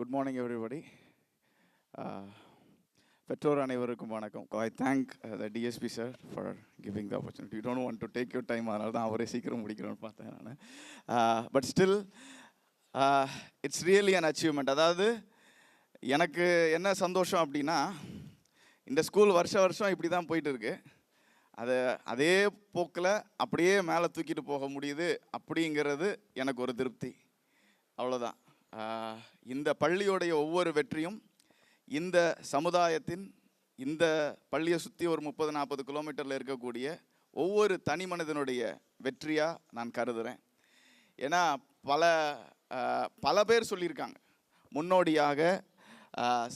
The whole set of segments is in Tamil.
Good morning, everybody. பெற்றோர் அனைவருக்கும் வணக்கம். I thank the DSP sir for giving the opportunity. You don't want to take your time, அதனால தான் அவரே சீக்கிரம் முடிக்கணும்னு பார்த்தேன் நான். But still, it's really an achievement. அதாவது எனக்கு என்ன சந்தோஷம் அப்படின்னா, இந்த ஸ்கூல் வருஷம் இப்படி தான் போயிட்டு இருக்கு. அதே போக்கில் அப்படியே மேலே தூக்கிட்டு போக முடியுது அப்படிங்கிறது எனக்கு ஒரு திருப்தி. அவ்வளோதான். இந்த பள்ளியோடைய ஒவ்வொரு வெற்றியும் இந்த சமுதாயத்தின், இந்த பள்ளியை சுற்றி ஒரு 30-40 கிலோமீட்டரில் இருக்கக்கூடிய ஒவ்வொரு தனி மனிதனுடைய வெற்றியாக நான் கருதுகிறேன். ஏன்னா பல பேர் சொல்லியிருக்காங்க, முன்னோடியாக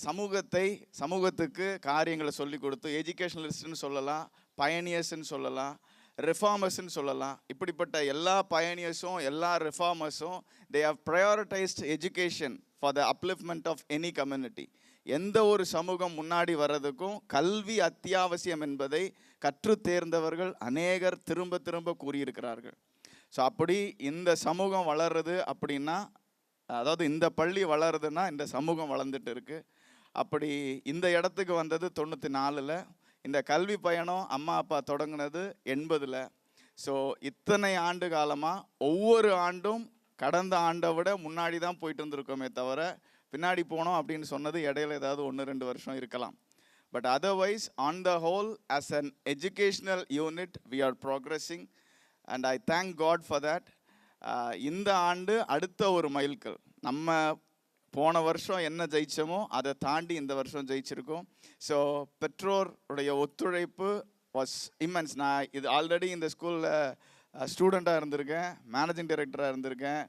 சமூகத்துக்கு காரியங்களை சொல்லி கொடுத்து எஜுகேஷனலிஸ்ட்னு சொல்லலாம், பயனியர்ஸ்ன்னு சொல்லலாம், ரிஃபார்மர்ஸ்ன்னு சொல்லலாம். இப்படிப்பட்ட எல்லா பயனியர்ஸும் எல்லா ரிஃபார்மர்ஸும் they have prioritized education for the upliftment of any community. எந்த ஒரு சமூகம் முன்னாடி வர்றதுக்கும் கல்வி அத்தியாவசியம் என்பதை கற்று தேர்ந்தவர்கள் அநேகர் திரும்ப கூறியிருக்கிறார்கள். ஸோ அப்படி இந்த சமூகம் வளர்றது அப்படின்னா, அதாவது இந்த பள்ளி வளருதுன்னா இந்த சமூகம் வளர்ந்துட்டு இருக்கு. அப்படி இந்த இடத்துக்கு வந்தது 94. இந்த கல்வி பயணம் அம்மா அப்பா தொடங்கினது 80. ஸோ இத்தனை ஆண்டு காலமாக ஒவ்வொரு ஆண்டும் கடந்த ஆண்டை விட முன்னாடி தான் போயிட்டு இருந்திருக்கோமே தவிர பின்னாடி போனோம் அப்படின்னு சொன்னது இடையில ஏதாவது 1-2 வருஷம் இருக்கலாம். But otherwise on the whole as an educational unit we are progressing and I thank God for that. இந்த ஆண்டு அடுத்த ஒரு மைல்கல். நம்ம போன வருஷம் என்ன ஜெயிச்சோமோ அதை தாண்டி இந்த வருஷம் ஜெயிச்சிருக்கோம். ஸோ பெற்றோருடைய ஒத்துழைப்பு வாஸ் இம்மென்ஸ். நான் இது ஆல்ரெடி இந்த ஸ்கூலில் ஸ்டூடெண்ட்டாக இருந்திருக்கேன், மேனேஜிங் டைரக்டராக இருந்திருக்கேன்,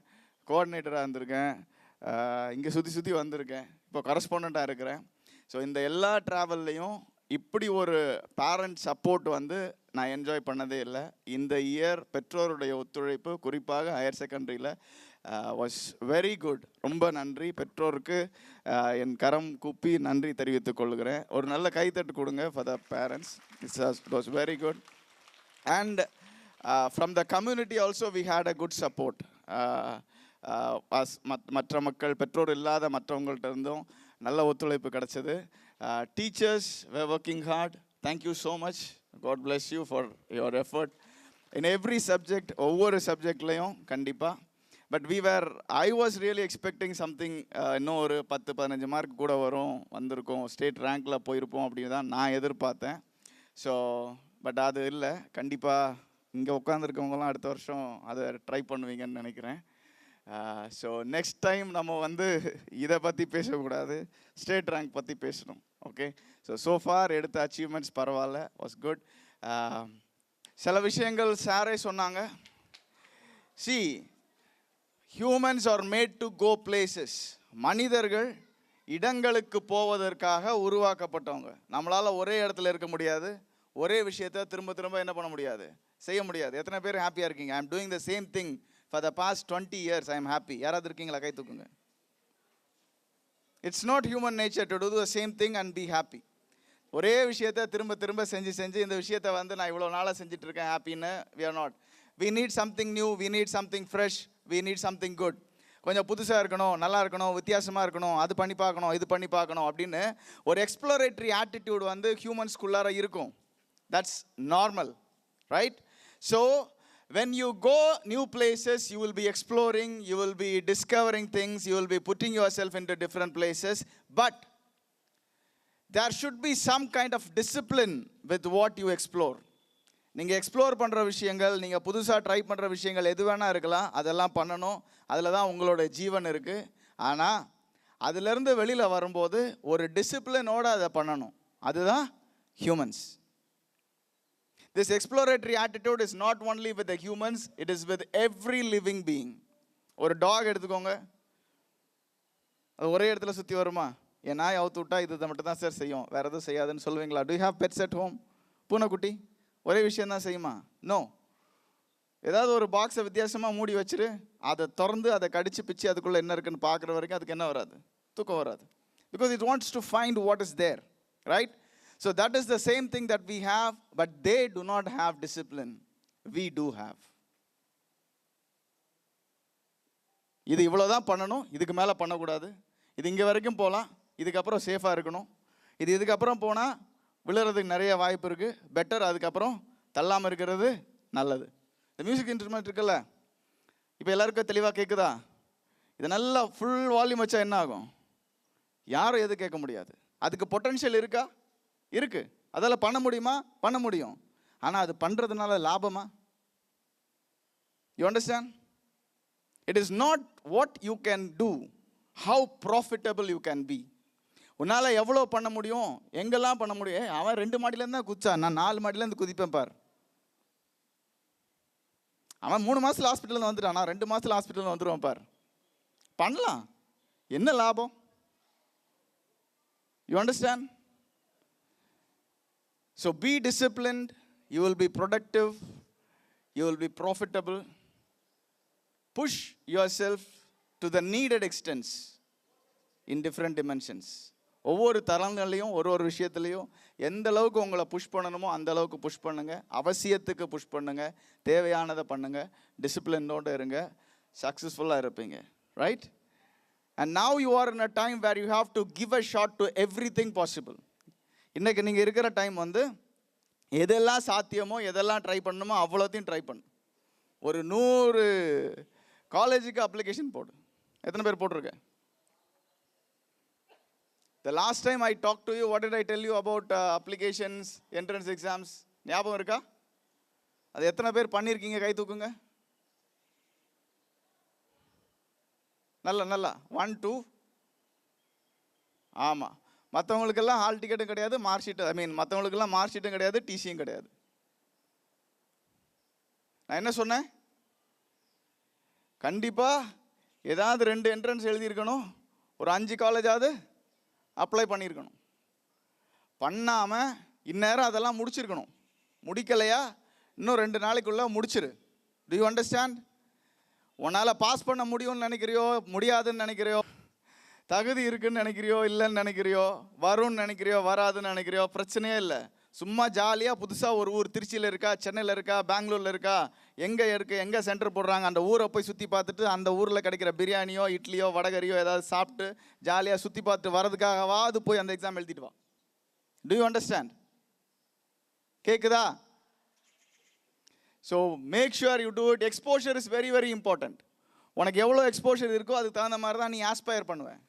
கோஆர்டினேட்டராக இருந்திருக்கேன், இங்கே சுற்றி வந்திருக்கேன், இப்போ கரஸ்பாண்டண்ட்டாக இருக்கிறேன். ஸோ இந்த எல்லா ட்ராவல்லையும் இப்படி ஒரு பேரண்ட் சப்போர்ட் நான் என்ஜாய் பண்ணதே இல்லை. இந்த இயர் பெற்றோருடைய ஒத்துழைப்பு குறிப்பாக ஹையர் செகண்டரியில் வாஸ் வெரி குட். ரொம்ப நன்றி பெற்றோருக்கு. என் கரம் கூப்பி நன்றி தெரிவித்துக் கொள்கிறேன். ஒரு நல்ல கைத்தட்டு கொடுங்க for the parents. It was very good. And from the community also we had a good support. மற்ற மக்கள், பெற்றோர் இல்லாத மற்றவங்கள்ட்ட இருந்தும் நல்ல ஒத்துழைப்பு கிடச்சிது. Teachers were working hard. Thank you so much. God bless you for your effort in every subject. ஒவ்வொரு சப்ஜெக்ட்லேயும் கண்டிப்பாக. But I was really expecting something, இன்னும் ஒரு 10-15 மார்க் கூட வந்திருக்கோம், ஸ்டேட் ரேங்க்கில் போயிருப்போம் அப்படின்னு தான் நான் எதிர்பார்த்தேன். ஸோ பட் அது இல்லை. கண்டிப்பாக இங்கே உட்காந்துருக்கவங்களாம் அடுத்த வருஷம் அதை ட்ரை பண்ணுவீங்கன்னு நினைக்கிறேன். ஸோ நெக்ஸ்ட் டைம் நம்ம இதை பற்றி பேசக்கூடாது, ஸ்டேட் ரேங்க் பற்றி பேசணும். ஓகே. ஸோ ஃபார் எடுத்த அச்சீவ்மெண்ட்ஸ் பரவாயில்ல, வாஸ் குட். சில விஷயங்கள் சாரே சொன்னாங்க. See, humans are made to go places. மனிதர்கள் இடங்களுக்கு போவதற்காக உருவாக்கப்பட்டவங்க. நம்மளால் ஒரே இடத்துல இருக்க முடியாது, ஒரே விஷயத்தை திரும்ப என்ன பண்ண முடியாது, செய்ய முடியாது. எத்தனை பேர் ஹாப்பியாக இருக்கீங்க? I am doing the same thing for the past 20 years. I am happy. யாராவது இருக்கீங்களா? கை தூக்குங்க. It's not human nature to do the same thing and be happy. ஒரே விஷயத்தை திரும்ப செஞ்சு இந்த விஷயத்தை நான் இவ்வளோ நாளாக செஞ்சுட்டு இருக்கேன் ஹாப்பின்னு we are not. We need something new, we need something fresh, we need something good. கொஞ்சம் புதுசாக இருக்கணும், நல்லா இருக்கணும், வித்தியாசமாக இருக்கணும், அது பண்ணி பார்க்கணும், இது பண்ணி பார்க்கணும் அப்படின்னு ஒரு எக்ஸ்ப்ளோரேட்டரி ஆட்டிடியூட் ஹியூமன்ஸ்குள்ளார இருக்கும். That's normal, right? So when you go new places, you will be exploring, you will be discovering things, you will be putting yourself into different places, but there should be some kind of discipline with what you explore. நீங்கள் எக்ஸ்ப்ளோர் பண்ணுற விஷயங்கள், நீங்கள் புதுசாக ட்ரை பண்ணுற விஷயங்கள் எது வேணால் இருக்கலாம், அதெல்லாம் பண்ணணும். அதில் தான் உங்களோட ஜீவன் இருக்குது. ஆனால் அதிலேருந்து வெளியில் வரும்போது ஒரு டிசிப்ளினோடு அதை பண்ணணும். அதுதான் humans. This exploratory attitude is not only with the humans, it is with every living being. ஒரு டாக் எடுத்துக்கோங்க, அது ஒரே இடத்துல சுற்றி வருமா? என் நாய் அவுத்து விட்டா இது மட்டும் தான் சார் செய்யும், வேறு எதுவும் செய்யாதுன்னு சொல்லுவீங்களா? Do you have pets at home? பூனைக்குட்டி ஒரே விஷயம் தான் செய்யுமா? நோ. ஏதாவது ஒரு பாக்ஸை வித்தியாசமாக மூடி வச்சுரு, அதை திறந்து அதை கடிச்சு பிச்சு அதுக்குள்ளே என்ன இருக்குன்னு பார்க்குற வரைக்கும் அதுக்கு என்ன வராது? தூக்கம் வராது. Because it wants to find what is there, right? So that is the same thing that we have, but they do not have discipline. We do have. இது இவ்வளோ தான் பண்ணணும், இதுக்கு மேலே பண்ணக்கூடாது, இது இங்கே வரைக்கும் போகலாம், இதுக்கப்புறம் சேஃபாக இருக்கணும். இதுக்கப்புறம் போனால் விழுறதுக்கு நிறைய வாய்ப்பு இருக்குது, பெட்டர் அதுக்கப்புறம் தள்ளாமல் இருக்கிறது நல்லது. இந்த மியூசிக் இன்ஸ்ட்ருமெண்ட் இருக்குல்ல, இப்போ எல்லாருக்கும் தெளிவாக கேட்குதா? இது நல்லா ஃபுல் வால்யூம் வச்சா என்ன ஆகும்? யாரும் எது கேட்க முடியாது. அதுக்கு பொட்டன்ஷியல் இருக்கா? இருக்குது. அதில் பண்ண முடியுமா? பண்ண முடியும். ஆனால் அது பண்ணுறதுனால லாபமா? You understand? It is not what you can do, how profitable you can be. உன்னால் எவ்வளோ பண்ண முடியும், எங்கெல்லாம் பண்ண முடியும். அவன் 2 மாடிலேருந்து தான் குதிச்சான், நான் 4 மாடிலேருந்து குதிப்பேன் பார். அவன் 3 மாதத்தில் ஹாஸ்பிட்டலில் வந்துட்டான், நான் 2 மாதத்தில் ஹாஸ்பிட்டலில் வந்துடுவேன் பார். பண்ணலாம், என்ன லாபம்? You understand? So be disciplined, you will be productive, you will be profitable. Push your self to the needed extents in different dimensions. ஒவ்வொரு தரங்கள்லையும் ஒரு விஷயத்துலையும் எந்த அளவுக்கு உங்களை புஷ் பண்ணணுமோ அந்த அளவுக்கு புஷ் பண்ணுங்கள். அவசியத்துக்கு புஷ் பண்ணுங்கள், தேவையானதை பண்ணுங்கள், டிசிப்ளினோடு இருங்க, சக்ஸஸ்ஃபுல்லாக இருப்பீங்க. Right? And now you are in a time where you have to give a shot to everything possible. இன்றைக்கி நீங்கள் இருக்கிற டைம் வந்து எதெல்லாம் சாத்தியமோ எதெல்லாம் ட்ரை பண்ணணுமோ அவ்வளோத்தையும் ட்ரை பண்ணு. ஒரு 100 காலேஜுக்கு அப்ளிகேஷன் போடு. எத்தனை பேர் போட்டிருக்க? The last time I talked to you, what did I tell you about applications, entrance exams? ஞாபகம் இருக்கா? அது எத்தனை பேர் பண்ணியிருக்கீங்க? கை தூக்குங்க. நல்லா 1 2. ஆமாம், மற்றவங்களுக்கெல்லாம் ஹால் டிக்கெட்டும் கிடையாது, மார்க் ஷீட்டு, மற்றவங்களுக்கெல்லாம் மார்க் ஷீட்டும் கிடையாது, டிசியும் கிடையாது. நான் என்ன சொன்னேன்? கண்டிப்பாக ஏதாவது 2 என்ட்ரன்ஸ் எழுதியிருக்கணும், ஒரு 5 காலேஜாவது அப்ளை பண்ணியிருக்கணும். பண்ணாமல் இந்நேரம் அதெல்லாம் முடிச்சிருக்கணும். முடிக்கலையா? இன்னும் 2 நாளைக்குள்ளே முடிச்சிரு. Do you understand? உன்னால் பாஸ் பண்ண முடியும்னு நினைக்கிறியோ, முடியாதுன்னு நினைக்கிறியோ, தகுதி இருக்குன்னு நினைக்கிறியோ, இல்லைன்னு நினைக்கிறியோ, வரும்னு நினைக்கிறியோ, வராதுன்னு நினைக்கிறியோ, பிரச்சனையே இல்லை. சும்மா ஜாலியாக புதுசாக ஒரு ஊர் திருச்சியில் இருக்கா, சென்னையில் இருக்கா, பெங்களூரில் இருக்கா, எங்கே இருக்குது, எங்கே சென்டர் போடுறாங்க, அந்த ஊரை போய் சுற்றி பார்த்துட்டு அந்த ஊரில் கிடைக்கிற பிரியாணியோ இட்லியோ வடகரியோ ஏதாவது சாப்பிட்டு ஜாலியாக சுற்றி பார்த்துட்டு வரதுக்காகவாது போய் அந்த எக்ஸாம் எழுதிட்டு வா. Do you understand? கேட்குதா? So make sure you do it. Exposure is very very important. உனக்கு எவ்வளோ எக்ஸ்போஷர் இருக்கோ அதுக்கு தகுந்த மாதிரி தான் நீ ஆஸ்பயர் பண்ணுவேன்.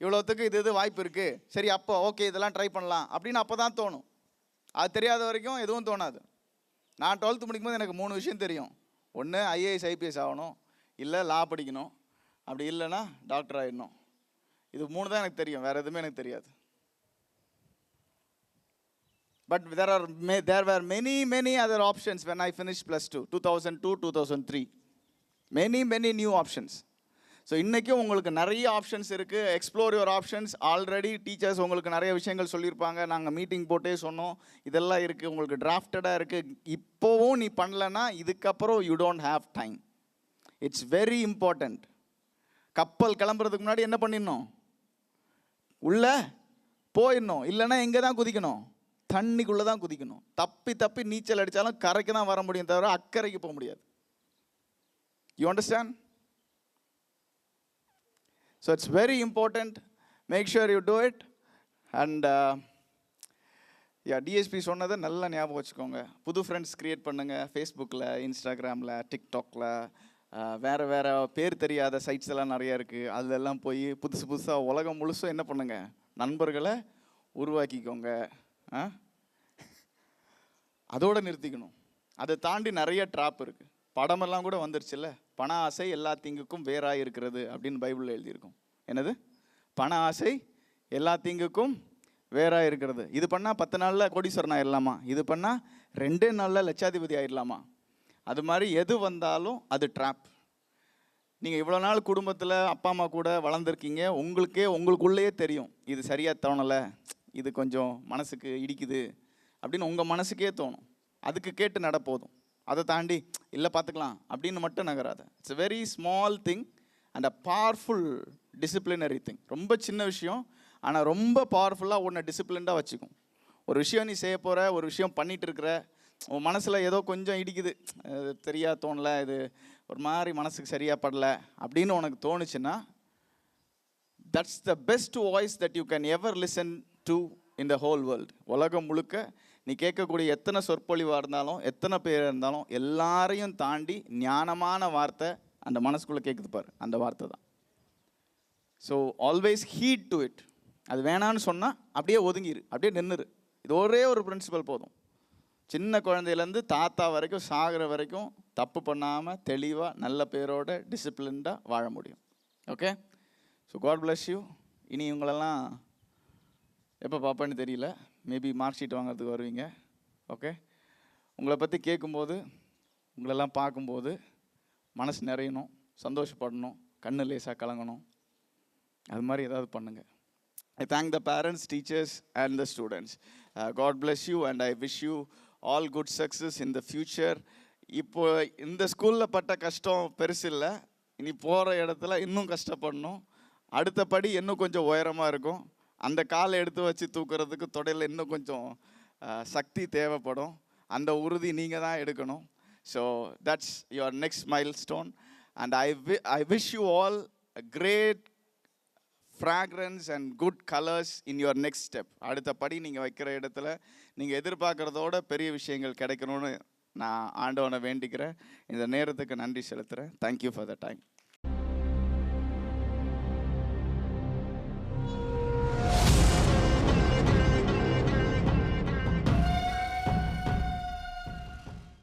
இவ்வளோத்துக்கு இது வாய்ப்பு இருக்குது, சரி அப்போ ஓகே இதெல்லாம் ட்ரை பண்ணலாம் அப்படின்னு அப்போ தான் தோணும். அது தெரியாத வரைக்கும் எதுவும் தோணாது. நான் 12th முடிக்கும்போது எனக்கு 3 விஷயம் தெரியும். ஒன்று IAS IPS ஆகணும், இல்லை லா படிக்கணும், அப்படி இல்லைன்னா டாக்டர் ஆகிடணும். இது 3 தான் எனக்கு தெரியும், வேறு எதுவுமே எனக்கு தெரியாது. But there were many other options when I finished +2, 2002, 2003. many new options. So இன்றைக்கும் உங்களுக்கு நிறைய ஆப்ஷன்ஸ் இருக்குது. Explore your options. Already teachers உங்களுக்கு நிறைய விஷயங்கள் சொல்லியிருப்பாங்க, நாங்கள் மீட்டிங் போட்டே சொன்னோம். இதெல்லாம் இருக்குது, உங்களுக்கு டிராஃப்டடாக இருக்குது. இப்போவும் நீ பண்ணலன்னா இதுக்கப்புறம் you don't have time. It's very important. கப்பல் கிளம்புறதுக்கு முன்னாடி என்ன பண்ணிடணும்? உள்ளே போயிடணும். இல்லைன்னா எங்கே தான் குதிக்கணும்? தண்ணிக்குள்ளே தான் குதிக்கணும். தப்பி நீச்சல் அடித்தாலும் கரைக்கு தான் வர முடியும், தவிர அக்கறைக்கு போக முடியாது. You understand? So it's very important. Make sure you do it. And DSP சொன்னதை நல்லா ஞாபகம் வச்சுக்கோங்க. புது ஃப்ரெண்ட்ஸ் க்ரியேட் பண்ணுங்கள். ஃபேஸ்புக்கில், இன்ஸ்டாகிராமில், டிக்டாக்ல, வேறு பேர் தெரியாத சைட்ஸ் எல்லாம் நிறையா இருக்குது. அதெல்லாம் போய் புதுசாக உலகம் முழுசும் என்ன பண்ணுங்கள், நண்பர்களை உருவாக்கிக்கோங்க. அதோடு நிறுத்திக்கணும். அதை தாண்டி நிறைய ட்ராப் இருக்குது. படமெல்லாம் கூட வந்துருச்சுல்ல, பண ஆசை எல்லா தீங்குக்கும் வேறாக இருக்கிறது அப்படின்னு பைபிளில் எழுதியிருக்கும். என்னது? பண ஆசை எல்லா தீங்குக்கும் வேறாக இருக்கிறது. இது பண்ணால் 10 நாளில் கோடீஸ்வரன் ஆயிடலாமா, இது பண்ணால் 2 நாளில் லட்சாதிபதி ஆயிடலாமா. அது மாதிரி எது வந்தாலும் அது ட்ராப். நீங்கள் இவ்வளோ நாள் குடும்பத்தில் அப்பா அம்மா கூட வளர்ந்துருக்கீங்க, உங்களுக்குள்ளேயே தெரியும் இது சரியாக தோணலை, இது கொஞ்சம் மனசுக்கு இடிக்குது அப்படின்னு உங்கள் மனசுக்கே தோணும். அதுக்கு கேட்டு நடப்போதும். அதை தாண்டி இல்லை பார்த்துக்கலாம் அப்படின்னு மட்டும் நகராத. It's a very small thing and a powerful disciplinary thing. ரொம்ப சின்ன விஷயம், ஆனால் ரொம்ப பவர்ஃபுல்லாக உன்னை டிசிப்ளின்டாக வச்சுக்கும். ஒரு விஷயம் நீ செய்ய போகிற, ஒரு விஷயம் பண்ணிகிட்டு இருக்கிற, உன் மனசில் ஏதோ கொஞ்சம் இடிக்குது, தெரியா தோணலை, இது ஒரு மாதிரி மனசுக்கு சரியாக படலை அப்படின்னு உனக்கு தோணுச்சுன்னா that's the best voice that you can ever listen to in the whole world. உலகம் முழுக்க நீ கேட்கக்கூடிய எத்தனை சொற்பொழிவாக இருந்தாலும் எத்தனை பேர் இருந்தாலும் எல்லாரையும் தாண்டி ஞானமான வார்த்தை அந்த மனசுக்குள்ளே கேட்குது பாரு, அந்த வார்த்தை தான். So always heat to it. அது வேணான்னு சொன்னால் அப்படியே ஒதுங்கிரு, அப்படியே நின்றுரு. இது ஒரே ஒரு பிரின்சிபல் போதும். சின்ன குழந்தையிலேருந்து தாத்தா வரைக்கும் சாகிற வரைக்கும் தப்பு பண்ணாமல் தெளிவாக நல்ல பேரோட டிசிப்ளின்டாக வாழ முடியும். Okay, so God bless you. இனி இவங்களெல்லாம் எப்போ பார்ப்பேன்னு தெரியல, மேபி மார்க் ஷீட் வாங்கிறதுக்கு வருவீங்க. ஓகே, உங்களை பற்றி கேட்கும்போது உங்களெல்லாம் பார்க்கும்போது மனசு நிறையணும், சந்தோஷப்படணும், கண்ணு லேசாக கலங்கணும். அது மாதிரி ஏதாவது பண்ணுங்கள். I thank the parents, teachers and the students. God bless you and I wish you all good success in the future. இப்போ இந்த ஸ்கூலில் பட்ட கஷ்டம் பெருசு இல்லை, இனி போகிற இடத்துல இன்னும் கஷ்டப்படணும். அடுத்த படி இன்னும் கொஞ்சம் உயரமாக இருக்கும். அந்த காலை எடுத்து வச்சு தூக்குறதுக்கு தொடையில் இன்னும் கொஞ்சம் சக்தி தேவைப்படும். அந்த உறுதி நீங்கள் தான் எடுக்கணும். So that's your next milestone and I wish you all a great fragrance and good colors in your next step. அடுத்த படி நீங்கள் வைக்கிற இடத்துல நீங்கள் எதிர்பார்க்குறதோட பெரிய விஷயங்கள் கிடைக்கணும்னு நான் ஆண்டவனை வேண்டிக்கிறேன். இந்த நேரத்துக்கு நன்றி செலுத்துகிறேன். Thank you for the time.